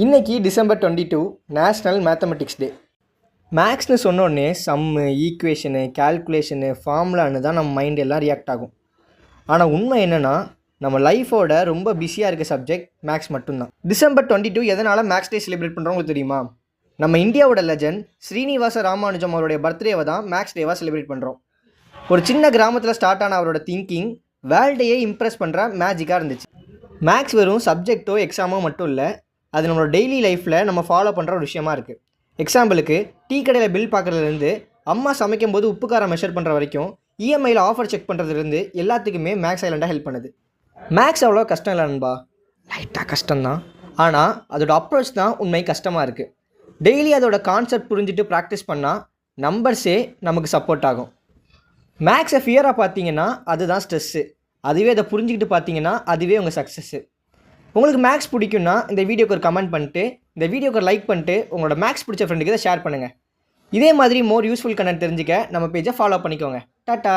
இன்றைக்கி December 22 national mathematics டே. மேக்ஸ்னு சொன்னோடனே சம்மு, equation, calculation, ஃபார்முலான்னு தான் நம்ம மைண்ட் எல்லாம் ரியாக்ட் ஆகும். ஆனால் உண்மை என்னென்னா நம்ம லைஃபோட ரொம்ப பிஸியாக இருக்க சப்ஜெக்ட் மேக்ஸ் மட்டும்தான். டிசம்பர் 22 எதனால் மேக்ஸ் டே செலிப்ரேட் பண்ணுறவங்களுக்கு தெரியுமா? நம்ம இந்தியாவோட லெஜண்ட் ஸ்ரீனிவாச ராமானுஜம் அவருடைய பர்த்டேவை தான் மேக்ஸ் டேவாக செலிப்ரேட் பண்ணுறோம். ஒரு சின்ன கிராமத்தில் ஸ்டார்ட் ஆன அவரோட திங்கிங் வேர்ல்டையே இம்ப்ரெஸ் பண்ணுற மேஜிக்காக இருந்துச்சு. மேக்ஸ் வெறும் சப்ஜெக்டோ எக்ஸாமோ மட்டும் இல்லை, அது நம்மளோட டெய்லி லைஃப்பில் நம்ம ஃபாலோ பண்ணுற ஒரு விஷயமா இருக்குது. எக்ஸாம்பிளுக்கு டீ கடையில் பில் பார்க்குறதுலேருந்து அம்மா சமைக்கும் போது உப்பு காரம் மெஷர் பண்ணுற வரைக்கும் இஎம்ஐயில் ஆஃபர் செக் பண்ணுறதுலேருந்து எல்லாத்துக்குமே மேக்ஸ் சைலண்டாக ஹெல்ப் பண்ணுது. மேக்ஸ் அவ்வளோ கஷ்டம் இல்லை நண்பா, லைட்டாக கஷ்டம்தான். ஆனால் அதோட அப்ரோச் தான் உண்மை கஷ்டமாக இருக்குது. டெய்லி அதோட கான்செப்ட் புரிஞ்சுட்டு ப்ராக்டிஸ் பண்ணால் நம்பர்ஸே நமக்கு சப்போர்ட் ஆகும். மேக்ஸை ஃபியராக பார்த்தீங்கன்னா அதுதான் ஸ்ட்ரெஸ்ஸு, அதுவே அதை புரிஞ்சுக்கிட்டு பார்த்தீங்கன்னா அதுவே உங்கள் சக்ஸஸ்ஸு. உங்களுக்கு மேக்ஸ் பிடிக்குன்னா இந்த வீடியோக்கு ஒரு கமெண்ட் பண்ணிட்டு, இந்த வீடியோக்கு ஒரு லைக் பண்ணிட்டு, உங்களோட மேக்ஸ் பிடிச்ச ஃப்ரெண்டுக்கு இதை ஷேர் பண்ணுங்கள். இதே மாதிரி மோர் யூஸ்ஃபுல் கண்டென்ட் தெரிஞ்சுக்க நம்ம பேஜை ஃபாலோ பண்ணிக்கோங்க. டாட்டா.